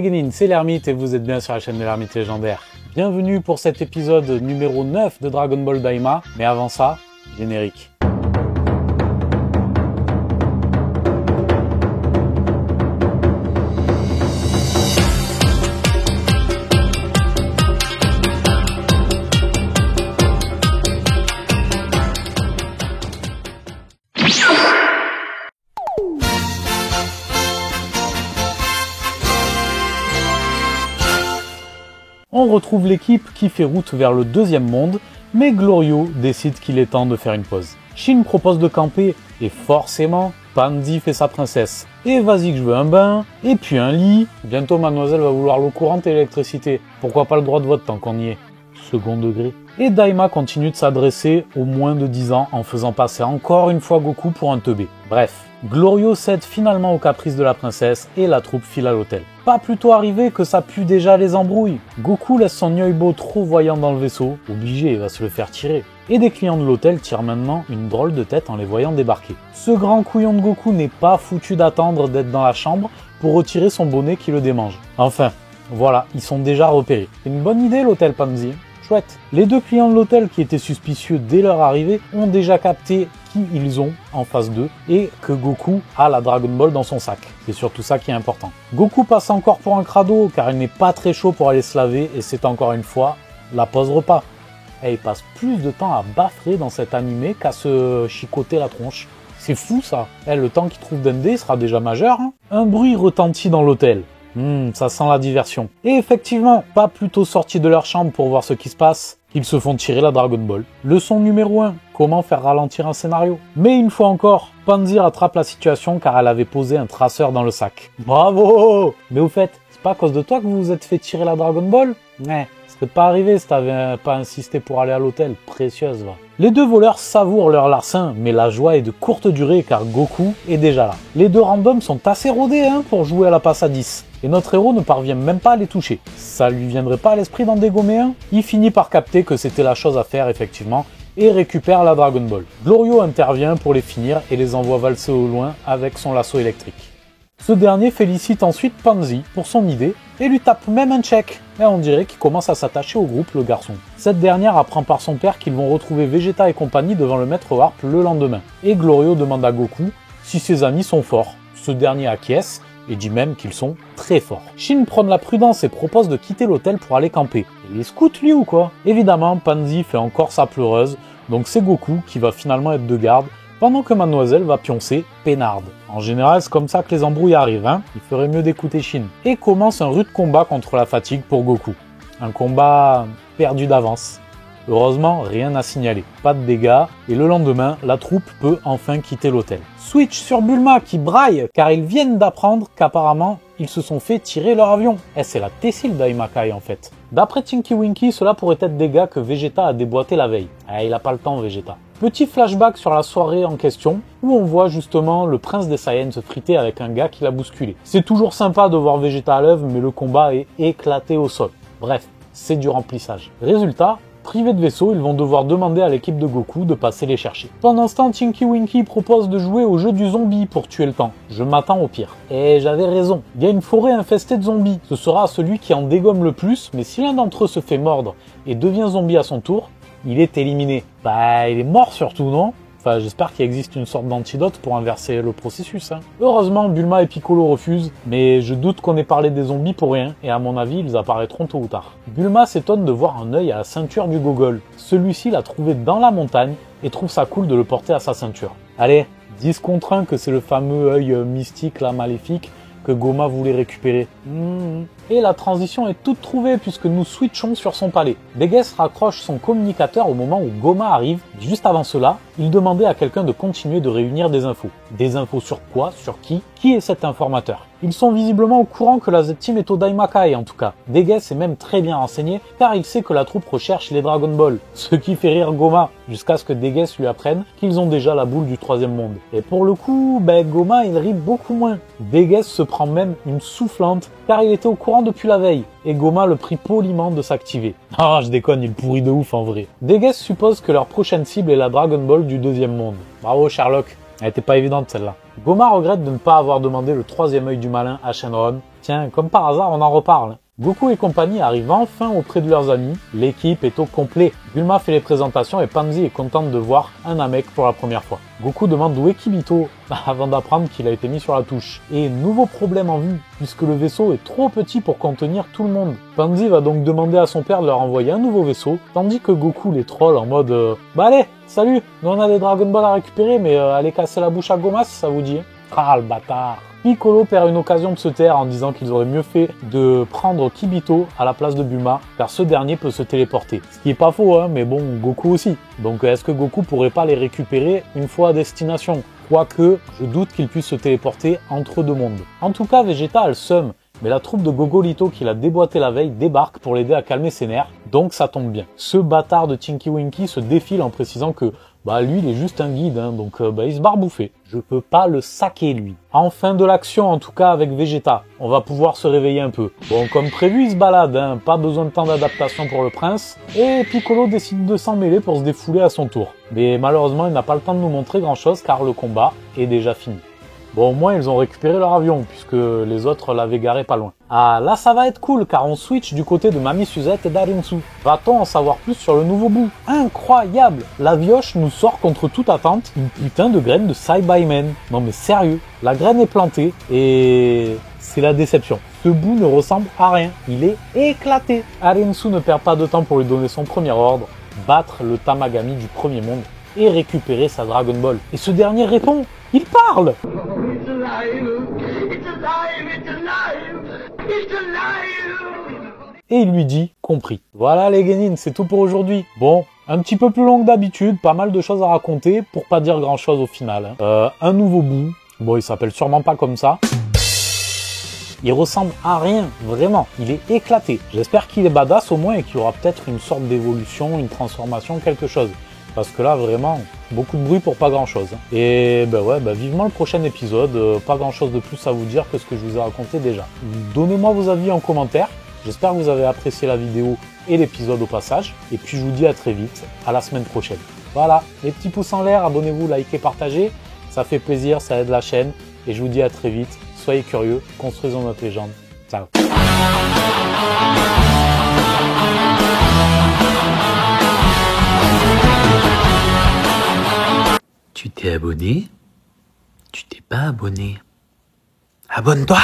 Genin, c'est l'Ermite et vous êtes bien sur la chaîne de l'Ermite légendaire. Bienvenue pour cet épisode numéro 9 de Dragon Ball Daima, mais avant ça, générique. On retrouve l'équipe qui fait route vers le deuxième monde, mais Glorio décide qu'il est temps de faire une pause. Shin propose de camper, et forcément, Panzi fait sa princesse. Et vas-y que je veux un bain, et puis un lit. Bientôt mademoiselle va vouloir l'eau courante et l'électricité. Pourquoi pas le droit de vote tant qu'on y est? Second degré. Et Daima continue de s'adresser aux moins de 10 ans en faisant passer encore une fois Goku pour un teubé. Bref, Glorio cède finalement aux caprices de la princesse et la troupe file à l'hôtel. Pas plutôt arrivé que ça pue déjà les embrouilles. Goku laisse son Yoibo trop voyant dans le vaisseau, obligé, il va se le faire tirer. Et des clients de l'hôtel tirent maintenant une drôle de tête en les voyant débarquer. Ce grand couillon de Goku n'est pas foutu d'attendre d'être dans la chambre pour retirer son bonnet qui le démange. Enfin, voilà, ils sont déjà repérés. C'est une bonne idée l'hôtel Panzi. Chouette. Les deux clients de l'hôtel qui étaient suspicieux dès leur arrivée ont déjà capté qui ils ont en face d'eux et que Goku a la Dragon Ball dans son sac. C'est surtout ça qui est important. Goku passe encore pour un crado car il n'est pas très chaud pour aller se laver et c'est encore une fois la pause repas. Et il passe plus de temps à baffrer dans cet animé qu'à se chicoter la tronche. C'est fou ça. Le temps qu'il trouve Dende il sera déjà majeur. Hein. Un bruit retentit dans l'hôtel. Ça sent la diversion. Et effectivement, pas plutôt sortis de leur chambre pour voir ce qui se passe, ils se font tirer la Dragon Ball. Leçon numéro 1, comment faire ralentir un scénario. Mais une fois encore, Panzi rattrape la situation car elle avait posé un traceur dans le sac. Bravo! Mais au fait, c'est pas à cause de toi que vous vous êtes fait tirer la Dragon Ball? Ouais, ça serait pas arrivé si t'avais pas insisté pour aller à l'hôtel, précieuse va. Les deux voleurs savourent leur larcin, mais la joie est de courte durée car Goku est déjà là. Les deux randoms sont assez rodés pour jouer à la passe à 10. Et notre héros ne parvient même pas à les toucher. Ça lui viendrait pas à l'esprit d'en dégommer un? Il finit par capter que c'était la chose à faire effectivement, et récupère la Dragon Ball. Glorio intervient pour les finir et les envoie valser au loin avec son lasso électrique. Ce dernier félicite ensuite Panzi pour son idée et lui tape même un check. Et on dirait qu'il commence à s'attacher au groupe, le garçon. Cette dernière apprend par son père qu'ils vont retrouver Vegeta et compagnie devant le maître Warp le lendemain. Et Glorio demande à Goku si ses amis sont forts. Ce dernier acquiesce et dit même qu'ils sont très forts. Shin prône la prudence et propose de quitter l'hôtel pour aller camper. Il est scout lui ou quoi? Évidemment, Panzi fait encore sa pleureuse, donc c'est Goku qui va finalement être de garde, pendant que Mademoiselle va pioncer peinarde. En général, c'est comme ça que les embrouilles arrivent, il ferait mieux d'écouter Shin. Et commence un rude combat contre la fatigue pour Goku. Un combat perdu d'avance. Heureusement, rien à signaler, pas de dégâts, et le lendemain, la troupe peut enfin quitter l'hôtel. Switch sur Bulma qui braille car ils viennent d'apprendre qu'apparemment, ils se sont fait tirer leur avion. C'est la Tessil d'Aimakai en fait. D'après Tinky Winky, cela pourrait être des gars que Vegeta a déboîté la veille. Il a pas le temps Vegeta. Petit flashback sur la soirée en question, où on voit justement le prince des Saiyans se friter avec un gars qui l'a bousculé. C'est toujours sympa de voir Vegeta à l'œuvre, mais le combat est éclaté au sol. Bref, c'est du remplissage. Résultat, privés de vaisseau, ils vont devoir demander à l'équipe de Goku de passer les chercher. Pendant ce temps, Tinky Winky propose de jouer au jeu du zombie pour tuer le temps. Je m'attends au pire. Et j'avais raison. Il y a une forêt infestée de zombies. Ce sera celui qui en dégomme le plus, mais si l'un d'entre eux se fait mordre et devient zombie à son tour, il est éliminé. Il est mort surtout, non? Enfin, j'espère qu'il existe une sorte d'antidote pour inverser le processus. Heureusement, Bulma et Piccolo refusent, mais je doute qu'on ait parlé des zombies pour rien, et à mon avis, ils apparaîtront tôt ou tard. Bulma s'étonne de voir un œil à la ceinture du gogol. Celui-ci l'a trouvé dans la montagne, et trouve ça cool de le porter à sa ceinture. Allez, 10 contre 1 que c'est le fameux œil mystique, là, maléfique, que Goma voulait récupérer. Et la transition est toute trouvée puisque nous switchons sur son palais. Degues raccroche son communicateur au moment où Goma arrive. Juste avant cela, il demandait à quelqu'un de continuer de réunir des infos. Des infos sur quoi? Sur qui? Qui est cet informateur? Ils sont visiblement au courant que la Z-Team est au Daimakai en tout cas. Degues est même très bien renseigné car il sait que la troupe recherche les Dragon Ball. Ce qui fait rire Goma jusqu'à ce que Degues lui apprenne qu'ils ont déjà la boule du troisième monde. Et pour le coup, Goma il rit beaucoup moins. Degues se prend même une soufflante car il était au courant depuis la veille. Et Goma le prie poliment de s'activer. Ah, je déconne, il pourrit de ouf en vrai. Degues suppose que leur prochaine cible est la Dragon Ball du deuxième monde. Bravo Sherlock, elle était pas évidente celle-là. Goma regrette de ne pas avoir demandé le troisième œil du malin à Shenron, Tiens, comme par hasard, on en reparle. Goku et compagnie arrivent enfin auprès de leurs amis, l'équipe est au complet. Bulma fait les présentations et Pansy est contente de voir un Namek pour la première fois. Goku demande où est Kibito avant d'apprendre qu'il a été mis sur la touche. Et nouveau problème en vue, puisque le vaisseau est trop petit pour contenir tout le monde. Pansy va donc demander à son père de leur envoyer un nouveau vaisseau, tandis que Goku les troll en mode bah allez, salut, nous on a des Dragon Ball à récupérer, mais allez casser la bouche à Gomas, ça vous dit? Ah le bâtard. Piccolo perd une occasion de se taire en disant qu'ils auraient mieux fait de prendre Kibito à la place de Bulma, car ce dernier peut se téléporter. Ce qui est pas faux, hein, mais bon, Goku aussi. Donc est-ce que Goku pourrait pas les récupérer une fois à destination? Quoique, je doute qu'il puisse se téléporter entre deux mondes. En tout cas, Vegeta a le seum, mais la troupe de Gogolito qu'il a déboîté la veille débarque pour l'aider à calmer ses nerfs, donc ça tombe bien. Ce bâtard de Tinky Winky se défile en précisant que lui il est juste un guide, hein, donc il se barre bouffer. Je peux pas le saquer lui. En fin de l'action, en tout cas avec Vegeta, on va pouvoir se réveiller un peu. Bon, comme prévu, il se balade, hein, pas besoin de temps d'adaptation pour le prince, et Piccolo décide de s'en mêler pour se défouler à son tour. Mais malheureusement, il n'a pas le temps de nous montrer grand chose car le combat est déjà fini. Bon, au moins, ils ont récupéré leur avion, puisque les autres l'avaient garé pas loin. Ah, là, ça va être cool, car on switch du côté de Mamie Suzette et d'Arinsu. Va-t-on en savoir plus sur le nouveau bout? Incroyable! La Vioche nous sort contre toute attente une putain de graine de Saibamen. Non mais sérieux, la graine est plantée, et c'est la déception. Ce bout ne ressemble à rien, il est éclaté. Arinsu ne perd pas de temps pour lui donner son premier ordre, battre le Tamagami du premier monde, et récupérer sa Dragon Ball. Et ce dernier répond, il parle! It's alive! It's alive! It's alive! It's alive! Et il lui dit, compris. Voilà les Genin, c'est tout pour aujourd'hui. Bon, un petit peu plus long que d'habitude, pas mal de choses à raconter, pour pas dire grand chose au final. Un nouveau bout, bon il s'appelle sûrement pas comme ça. Il ressemble à rien, vraiment, il est éclaté. J'espère qu'il est badass au moins et qu'il y aura peut-être une sorte d'évolution, une transformation, quelque chose. Parce que là, vraiment, beaucoup de bruit pour pas grand-chose. Et vivement le prochain épisode. Pas grand-chose de plus à vous dire que ce que je vous ai raconté déjà. Donnez-moi vos avis en commentaire. J'espère que vous avez apprécié la vidéo et l'épisode au passage. Et puis je vous dis à très vite, à la semaine prochaine. Voilà, les petits pouces en l'air, abonnez-vous, likez, partagez. Ça fait plaisir, ça aide la chaîne. Et je vous dis à très vite. Soyez curieux, construisons notre légende. Ciao. Tu t'es abonné? Tu t'es pas abonné? Abonne-toi!